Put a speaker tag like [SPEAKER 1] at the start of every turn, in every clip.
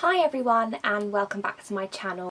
[SPEAKER 1] Hi everyone and welcome back to my channel.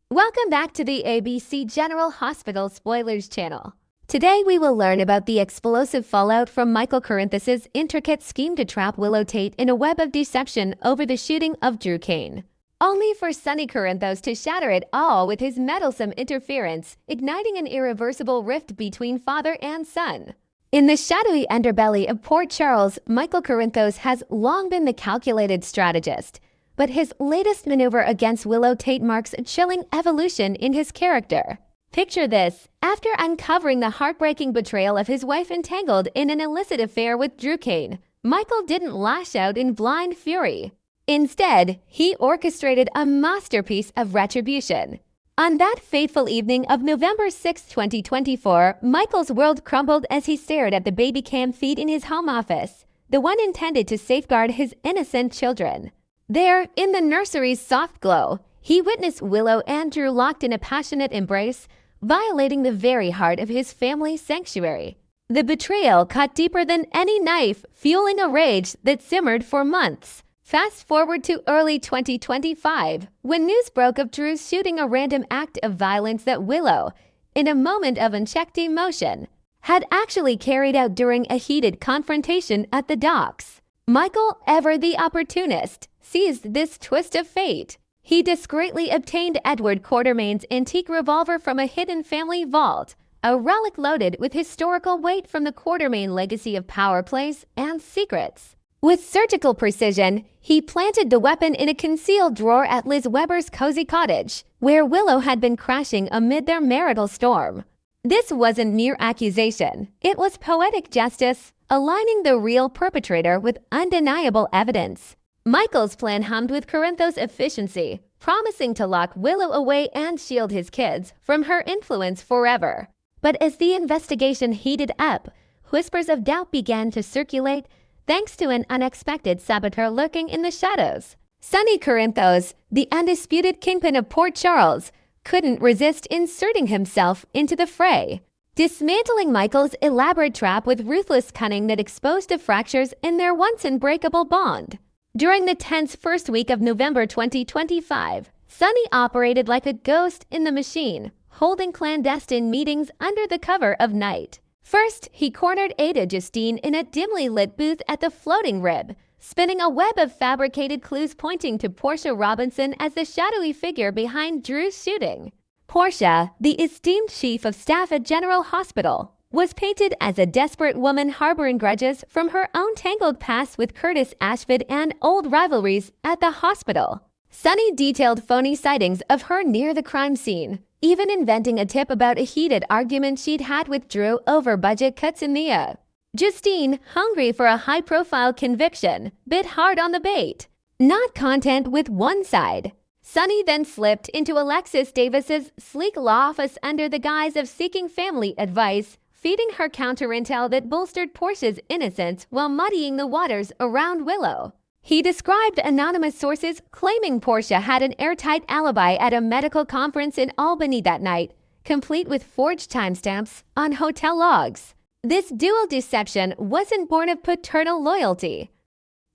[SPEAKER 2] Welcome back to the ABC General Hospital Spoilers channel. Today we will learn about the explosive fallout from Michael Corinthos' intricate scheme to trap Willow Tate in a web of deception over the shooting of Drew Kane. Only for Sonny Corinthos to shatter it all with his meddlesome interference, igniting an irreversible rift between father and son. In the shadowy underbelly of Port Charles, Michael Corinthos has long been the calculated strategist. But his latest maneuver against Willow Tate marks a chilling evolution in his character. Picture this: after uncovering the heartbreaking betrayal of his wife entangled in an illicit affair with Drew Kane, Michael didn't lash out in blind fury. Instead, he orchestrated a masterpiece of retribution. On that fateful evening of November 6, 2024, Michael's world crumbled as he stared at the baby cam feed in his home office, the one intended to safeguard his innocent children. There, in the nursery's soft glow, he witnessed Willow and Drew locked in a passionate embrace, violating the very heart of his family's sanctuary. The betrayal cut deeper than any knife, fueling a rage that simmered for months. Fast forward to early 2025, when news broke of Drew's shooting a random act of violence that Willow, in a moment of unchecked emotion, had actually carried out during a heated confrontation at the docks. Michael, ever the opportunist, seized this twist of fate. He discreetly obtained Edward Quartermain's antique revolver from a hidden family vault, a relic loaded with historical weight from the Quartermain legacy of power plays and secrets. With surgical precision, he planted the weapon in a concealed drawer at Liz Weber's cozy cottage, where Willow had been crashing amid their marital storm. This wasn't mere accusation. It was poetic justice, aligning the real perpetrator with undeniable evidence. Michael's plan hummed with Corinthos' efficiency, promising to lock Willow away and shield his kids from her influence forever. But as the investigation heated up, whispers of doubt began to circulate thanks to an unexpected saboteur lurking in the shadows. Sonny Corinthos, the undisputed kingpin of Port Charles, couldn't resist inserting himself into the fray, dismantling Michael's elaborate trap with ruthless cunning that exposed the fractures in their once unbreakable bond. During the tense first week of November 2025, Sonny operated like a ghost in the machine, holding clandestine meetings under the cover of night. First, he cornered Ada Justine in a dimly lit booth at the Floating Rib, spinning a web of fabricated clues pointing to Portia Robinson as the shadowy figure behind Drew's shooting. Portia, the esteemed chief of staff at General Hospital, was painted as a desperate woman harboring grudges from her own tangled past with Curtis Ashford and old rivalries at the hospital. Sonny detailed phony sightings of her near the crime scene, even inventing a tip about a heated argument she'd had with Drew over budget cuts in the Justine, hungry for a high-profile conviction, bit hard on the bait. Not content with one side, Sonny then slipped into Alexis Davis's sleek law office under the guise of seeking family advice, feeding her counter-intel that bolstered Portia's innocence while muddying the waters around Willow. He described anonymous sources claiming Portia had an airtight alibi at a medical conference in Albany that night, complete with forged timestamps on hotel logs. This dual deception wasn't born of paternal loyalty.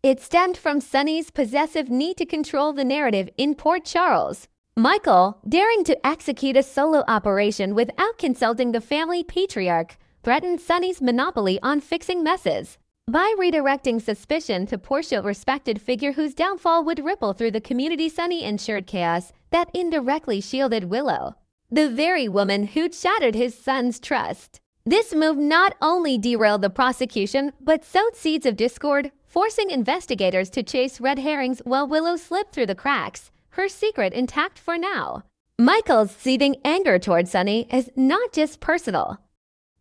[SPEAKER 2] It stemmed from Sonny's possessive need to control the narrative in Port Charles. Michael, daring to execute a solo operation without consulting the family patriarch, threatened Sonny's monopoly on fixing messes. By redirecting suspicion to Portia's respected figure whose downfall would ripple through the community, Sonny ensured chaos that indirectly shielded Willow, the very woman who'd shattered his son's trust. This move not only derailed the prosecution, but sowed seeds of discord, forcing investigators to chase red herrings while Willow slipped through the cracks, her secret intact for now. Michael's seething anger toward Sonny is not just personal.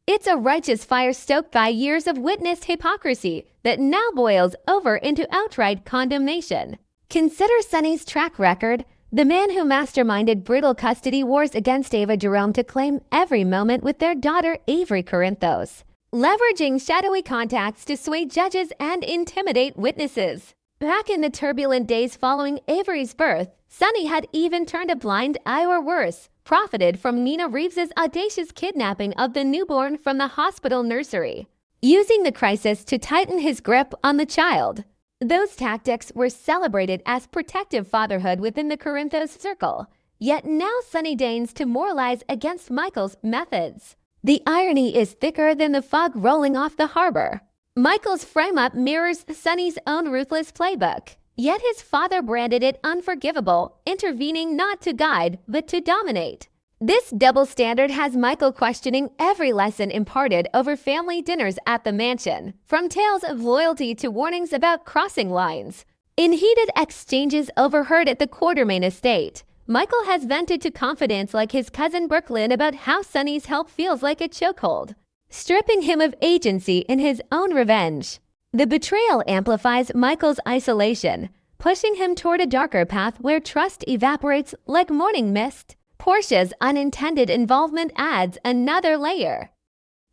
[SPEAKER 2] It's a righteous fire stoked by years of witnessed hypocrisy that now boils over into outright condemnation. Consider Sonny's track record, the man who masterminded brutal custody wars against Ava Jerome to claim every moment with their daughter Avery Corinthos, leveraging shadowy contacts to sway judges and intimidate witnesses. Back in the turbulent days following Avery's birth, Sonny had even turned a blind eye or worse, profited from Nina Reeves's audacious kidnapping of the newborn from the hospital nursery, using the crisis to tighten his grip on the child. Those tactics were celebrated as protective fatherhood within the Corinthos circle. Yet now Sunny deigns to moralize against Michael's methods. The irony is thicker than the fog rolling off the harbor. Michael's frame-up mirrors Sunny's own ruthless playbook, yet his father branded it unforgivable, intervening not to guide, but to dominate. This double standard has Michael questioning every lesson imparted over family dinners at the mansion, from tales of loyalty to warnings about crossing lines. In heated exchanges overheard at the Quartermain estate, Michael has vented to confidants like his cousin Brooklyn about how Sunny's help feels like a chokehold, stripping him of agency in his own revenge. The betrayal amplifies Michael's isolation, pushing him toward a darker path where trust evaporates like morning mist. Portia's unintended involvement adds another layer.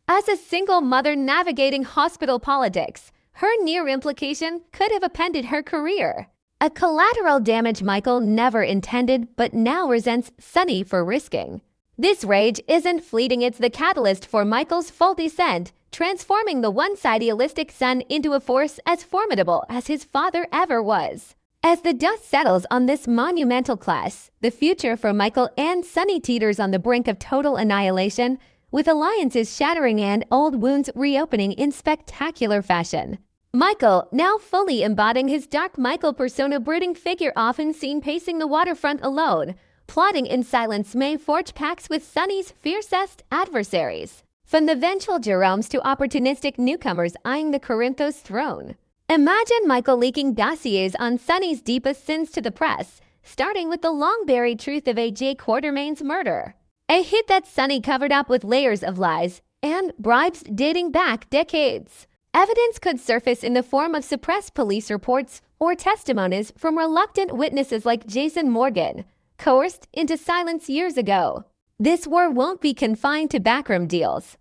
[SPEAKER 2] As a single mother navigating hospital politics, her near implication could have upended her career. A collateral damage Michael never intended but now resents Sunny for risking. This rage isn't fleeting, it's the catalyst for Michael's full descent, transforming the once idealistic son into a force as formidable as his father ever was. As the dust settles on this monumental clash, the future for Michael and Sunny teeters on the brink of total annihilation, with alliances shattering and old wounds reopening in spectacular fashion. Michael, now fully embodying his dark Michael persona, brooding figure often seen pacing the waterfront alone, plotting in silence, may forge pacts with Sunny's fiercest adversaries, from the vengeful Jeromes to opportunistic newcomers eyeing the Corinthos throne. Imagine Michael leaking dossiers on Sunny's deepest sins to the press, starting with the long-buried truth of A.J. Quartermain's murder. A hit that Sunny covered up with layers of lies and bribes dating back decades. Evidence could surface in the form of suppressed police reports or testimonies from reluctant witnesses like Jason Morgan, coerced into silence years ago. This war won't be confined to backroom deals.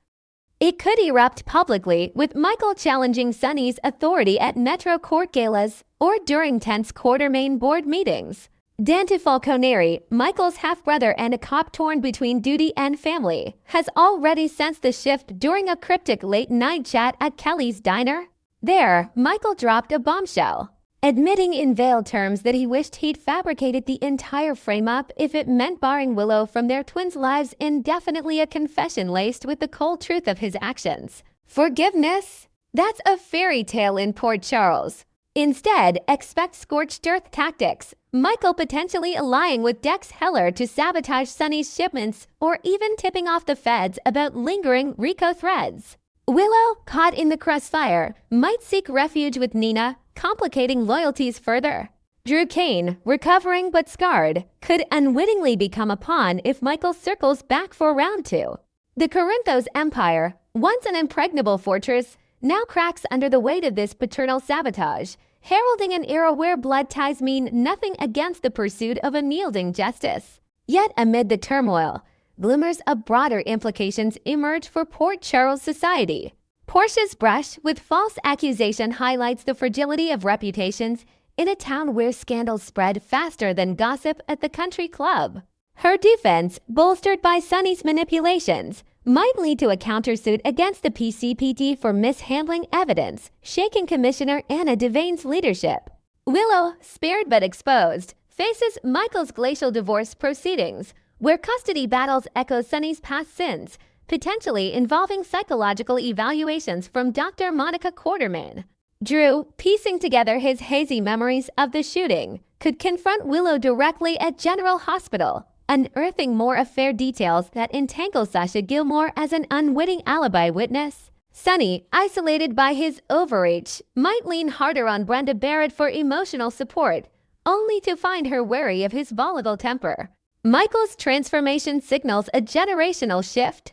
[SPEAKER 2] It could erupt publicly, with Michael challenging Sunny's authority at Metro court galas or during tense Quartermain board meetings. Dante Falconeri, Michael's half-brother and a cop torn between duty and family, has already sensed the shift during a cryptic late-night chat at Kelly's diner. There, Michael dropped a bombshell, admitting in veiled terms that he wished he'd fabricated the entire frame-up if it meant barring Willow from their twins' lives indefinitely, a confession laced with the cold truth of his actions. Forgiveness? That's a fairy tale in Port Charles. Instead, expect scorched earth tactics, Michael potentially allying with Dex Heller to sabotage Sunny's shipments or even tipping off the feds about lingering RICO threads. Willow, caught in the crossfire, might seek refuge with Nina, complicating loyalties further. Drew Kane, recovering but scarred, could unwittingly become a pawn if Michael circles back for round two. The Corinthos Empire, once an impregnable fortress, now cracks under the weight of this paternal sabotage, heralding an era where blood ties mean nothing against the pursuit of unyielding justice. Yet amid the turmoil, glimmers of broader implications emerge for Port Charles society. Portia's brush with false accusation highlights the fragility of reputations in a town where scandals spread faster than gossip at the country club. Her defense, bolstered by Sunny's manipulations, might lead to a countersuit against the PCPD for mishandling evidence, shaking Commissioner Anna Devane's leadership. Willow, spared but exposed, faces Michael's glacial divorce proceedings, where custody battles echo Sunny's past sins, potentially involving psychological evaluations from Dr. Monica Quartermain. Drew, piecing together his hazy memories of the shooting, could confront Willow directly at General Hospital, unearthing more affair details that entangle Sasha Gilmore as an unwitting alibi witness. Sunny, isolated by his overreach, might lean harder on Brenda Barrett for emotional support, only to find her wary of his volatile temper. Michael's transformation signals a generational shift.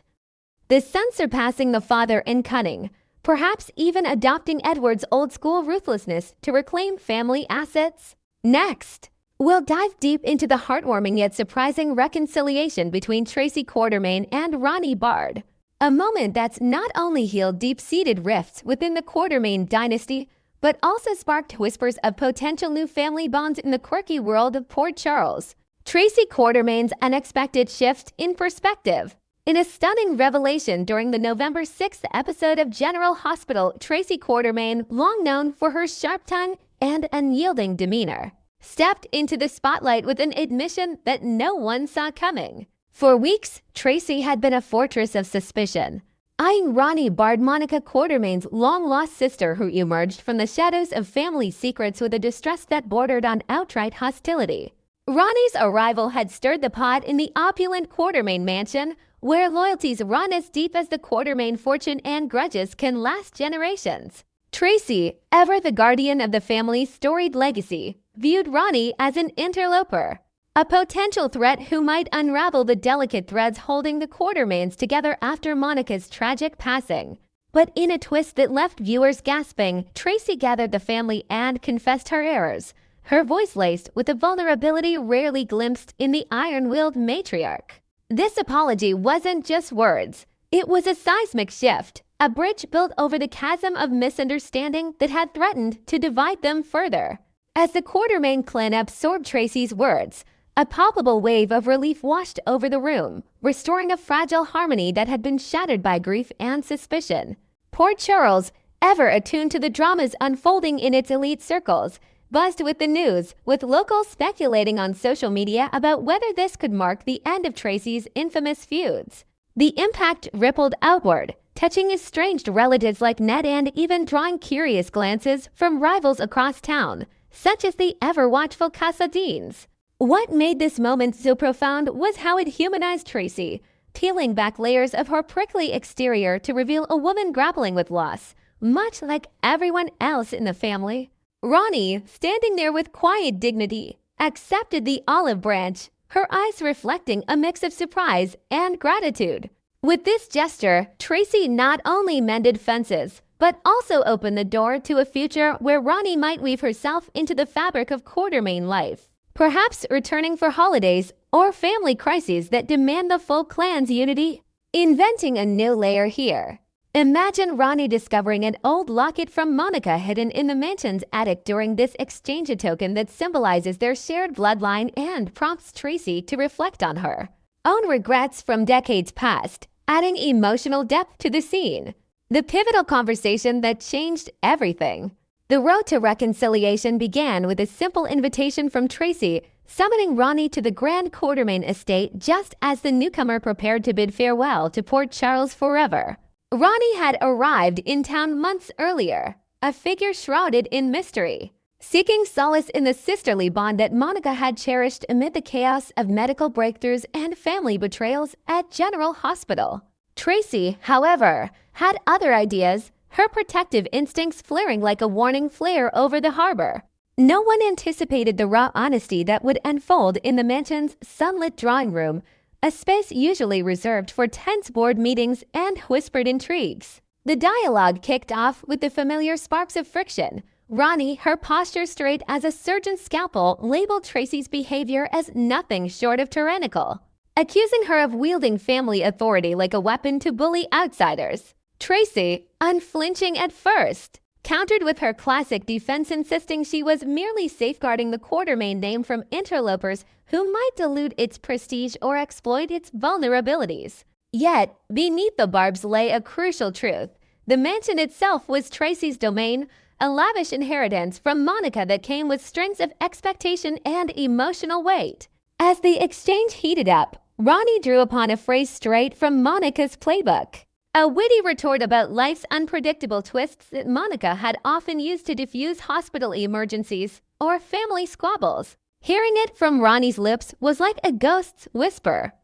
[SPEAKER 2] The son surpassing the father in cunning, perhaps even adopting Edward's old-school ruthlessness to reclaim family assets. Next, we'll dive deep into the heartwarming yet surprising reconciliation between Tracy Quartermain and Ronnie Bard, a moment that's not only healed deep-seated rifts within the Quartermain dynasty, but also sparked whispers of potential new family bonds in the quirky world of Port Charles. Tracy Quartermain's unexpected shift in perspective. In a stunning revelation during the November 6th episode of General Hospital, Tracy Quartermain, long known for her sharp tongue and unyielding demeanor, stepped into the spotlight with an admission that no one saw coming. For weeks, Tracy had been a fortress of suspicion. Eyeing Ronnie barred Monica Quartermain's long-lost sister, who emerged from the shadows of family secrets with a distrust that bordered on outright hostility. Ronnie's arrival had stirred the pot in the opulent Quartermain mansion, where loyalties run as deep as the Quartermain fortune and grudges can last generations. Tracy, ever the guardian of the family's storied legacy, viewed Ronnie as an interloper, a potential threat who might unravel the delicate threads holding the Quartermains together after Monica's tragic passing. But in a twist that left viewers gasping, Tracy gathered the family and confessed her errors, her voice laced with a vulnerability rarely glimpsed in the iron-willed matriarch. This apology wasn't just words. It was a seismic shift, a bridge built over the chasm of misunderstanding that had threatened to divide them further. As the Quartermain clan absorbed Tracy's words, a palpable wave of relief washed over the room, restoring a fragile harmony that had been shattered by grief and suspicion. Port Charles, ever attuned to the dramas unfolding in its elite circles, buzzed with the news, with locals speculating on social media about whether this could mark the end of Tracy's infamous feuds. The impact rippled outward, touching estranged relatives like Ned and even drawing curious glances from rivals across town, such as the ever-watchful Casadines. What made this moment so profound was how it humanized Tracy, peeling back layers of her prickly exterior to reveal a woman grappling with loss, much like everyone else in the family. Ronnie, standing there with quiet dignity, accepted the olive branch, her eyes reflecting a mix of surprise and gratitude. With this gesture, Tracy not only mended fences, but also opened the door to a future where Ronnie might weave herself into the fabric of Quartermain life, perhaps returning for holidays or family crises that demand the full clan's unity. Inventing a new layer here. Imagine Ronnie discovering an old locket from Monica hidden in the mansion's attic during this exchange, a token that symbolizes their shared bloodline and prompts Tracy to reflect on her own regrets from decades past, adding emotional depth to the scene. The pivotal conversation that changed everything. The road to reconciliation began with a simple invitation from Tracy, summoning Ronnie to the Grand Quartermain estate just as the newcomer prepared to bid farewell to Port Charles forever. Ronnie had arrived in town months earlier, a figure shrouded in mystery, seeking solace in the sisterly bond that Monica had cherished amid the chaos of medical breakthroughs and family betrayals at General Hospital. Tracy, however, had other ideas, her protective instincts flaring like a warning flare over the harbor. No one anticipated the raw honesty that would unfold in the mansion's sunlit drawing room, a space usually reserved for tense board meetings and whispered intrigues. The dialogue kicked off with the familiar sparks of friction. Ronnie, her posture straight as a surgeon's scalpel, labeled Tracy's behavior as nothing short of tyrannical, accusing her of wielding family authority like a weapon to bully outsiders. Tracy, unflinching at first, countered with her classic defense, insisting she was merely safeguarding the Quartermain name from interlopers who might dilute its prestige or exploit its vulnerabilities. Yet, beneath the barbs lay a crucial truth. The mansion itself was Tracy's domain, a lavish inheritance from Monica that came with strings of expectation and emotional weight. As the exchange heated up, Ronnie drew upon a phrase straight from Monica's playbook, a witty retort about life's unpredictable twists that Monica had often used to diffuse hospital emergencies or family squabbles. Hearing it from Ronnie's lips was like a ghost's whisper.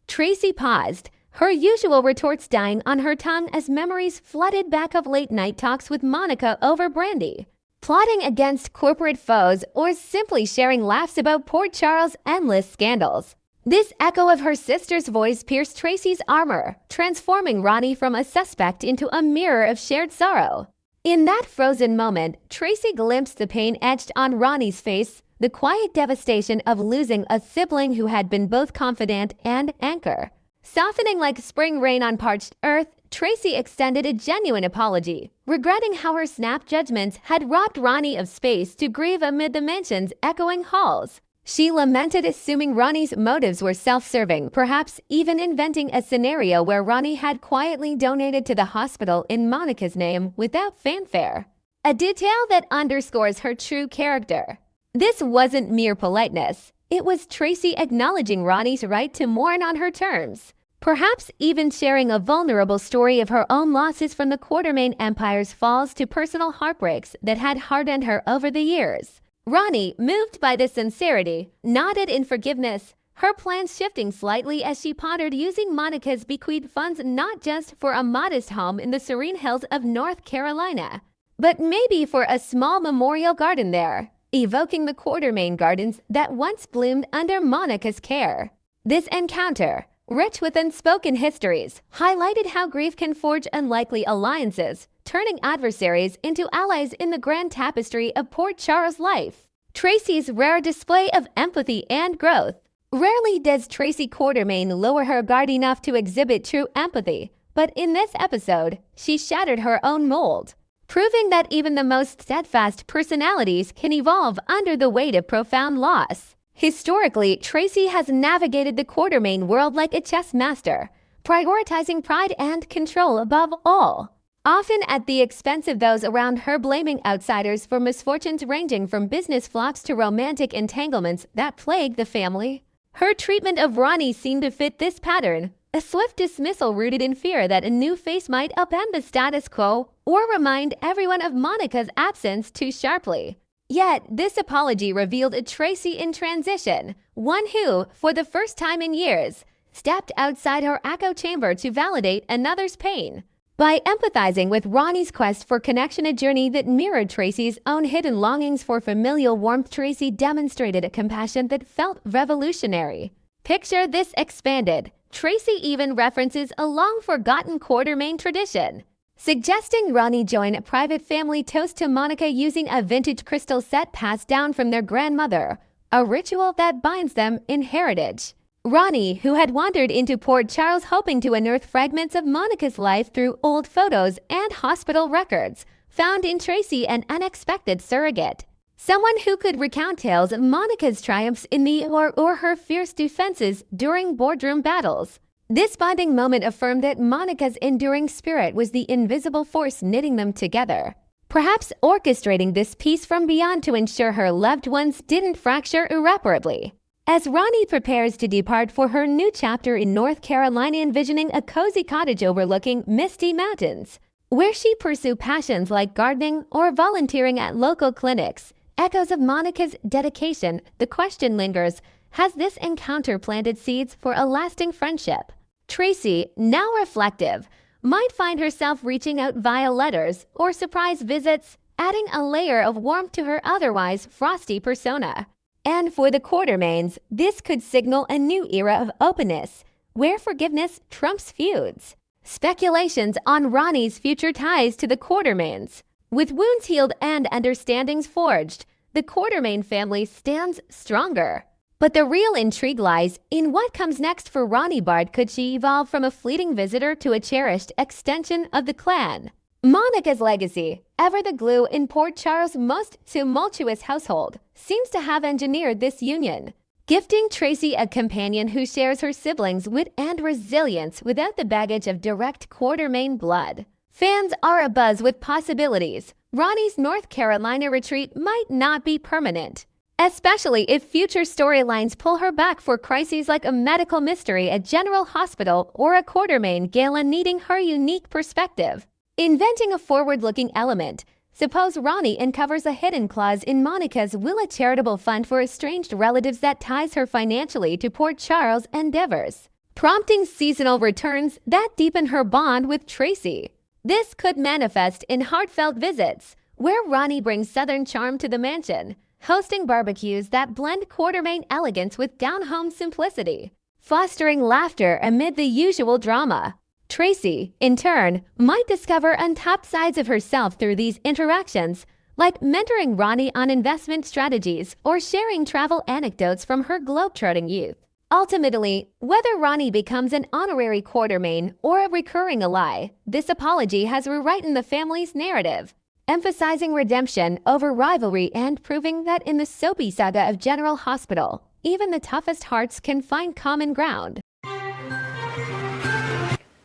[SPEAKER 2] Tracy paused, her usual retorts dying on her tongue as memories flooded back of late-night talks with Monica over brandy, plotting against corporate foes, or simply sharing laughs about Port Charles' endless scandals. This echo of her sister's voice pierced Tracy's armor, transforming Ronnie from a suspect into a mirror of shared sorrow. In that frozen moment, Tracy glimpsed the pain etched on Ronnie's face, the quiet devastation of losing a sibling who had been both confidant and anchor. Softening like spring rain on parched earth, Tracy extended a genuine apology, regretting how her snap judgments had robbed Ronnie of space to grieve amid the mansion's echoing halls. She lamented assuming Ronnie's motives were self-serving, perhaps even inventing a scenario where Ronnie had quietly donated to the hospital in Monica's name without fanfare. a detail that underscores her true character. This wasn't mere politeness. It was Tracy acknowledging Ronnie's right to mourn on her terms, perhaps even sharing a vulnerable story of her own losses from the Quartermaine Empire's falls to personal heartbreaks that had hardened her over the years. Ronnie, moved by this sincerity, nodded in forgiveness, her plans shifting slightly as she pondered using Monica's bequeathed funds not just for a modest home in the serene hills of North Carolina, but maybe for a small memorial garden there, evoking the Quartermaine gardens that once bloomed under Monica's care. This encounter, rich with unspoken histories, highlighted how grief can forge unlikely alliances, turning adversaries into allies in the grand tapestry of Port Charles' life. Tracy's rare display of empathy and growth. Rarely does Tracy Quartermaine lower her guard enough to exhibit true empathy, but in this episode, she shattered her own mold, proving that even the most steadfast personalities can evolve under the weight of profound loss. Historically, Tracy has navigated the Quartermaine world like a chess master, prioritizing pride and control above all, often at the expense of those around her, blaming outsiders for misfortunes ranging from business flops to romantic entanglements that plague the family. Her treatment of Ronnie seemed to fit this pattern, a swift dismissal rooted in fear that a new face might upend the status quo or remind everyone of Monica's absence too sharply. Yet, this apology revealed a Tracy in transition, one who, for the first time in years, stepped outside her echo chamber to validate another's pain. By empathizing with Ronnie's quest for connection, a journey that mirrored Tracy's own hidden longings for familial warmth, Tracy demonstrated a compassion that felt revolutionary. Picture this expanded. Tracy even references a long-forgotten Quartermaine tradition, suggesting Ronnie join a private family toast to Monica using a vintage crystal set passed down from their grandmother, a ritual that binds them in heritage. Ronnie, who had wandered into Port Charles hoping to unearth fragments of Monica's life through old photos and hospital records, found in Tracy an unexpected surrogate. Someone who could recount tales of Monica's triumphs in the or her fierce defenses during boardroom battles. This bonding moment affirmed that Monica's enduring spirit was the invisible force knitting them together, perhaps orchestrating this peace from beyond to ensure her loved ones didn't fracture irreparably. As Ronnie prepares to depart for her new chapter in North Carolina, envisioning a cozy cottage overlooking misty mountains, where she pursue passions like gardening or volunteering at local clinics, echoes of Monica's dedication, the question lingers, has this encounter planted seeds for a lasting friendship? Tracy, now reflective, might find herself reaching out via letters or surprise visits, adding a layer of warmth to her otherwise frosty persona. And for the Quartermaines, this could signal a new era of openness, where forgiveness trumps feuds. Speculations on Ronnie's future ties to the Quartermaines. With wounds healed and understandings forged, the Quartermaine family stands stronger. But the real intrigue lies in what comes next for Ronnie Bard. Could she evolve from a fleeting visitor to a cherished extension of the clan? Monica's legacy, ever the glue in Port Charles' most tumultuous household, seems to have engineered this union, gifting Tracy a companion who shares her siblings' wit and resilience without the baggage of direct Quartermaine blood. Fans are abuzz with possibilities. Ronnie's North Carolina retreat might not be permanent, especially if future storylines pull her back for crises like a medical mystery at General Hospital or a Quartermaine gala needing her unique perspective. Inventing a forward-looking element, suppose Ronnie uncovers a hidden clause in Monica's will, a charitable fund for estranged relatives that ties her financially to Port Charles' endeavors, prompting seasonal returns that deepen her bond with Tracy. This could manifest in heartfelt visits, where Ronnie brings Southern charm to the mansion, hosting barbecues that blend Quartermaine elegance with down-home simplicity, fostering laughter amid the usual drama. Tracy, in turn, might discover untapped sides of herself through these interactions, like mentoring Ronnie on investment strategies or sharing travel anecdotes from her globetrotting youth. Ultimately, whether Ronnie becomes an honorary Quartermaine or a recurring ally, this apology has rewritten the family's narrative, emphasizing redemption over rivalry and proving that in the soapy saga of General Hospital, even the toughest hearts can find common ground.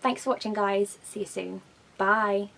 [SPEAKER 1] Thanks for watching, guys. See you soon. Bye.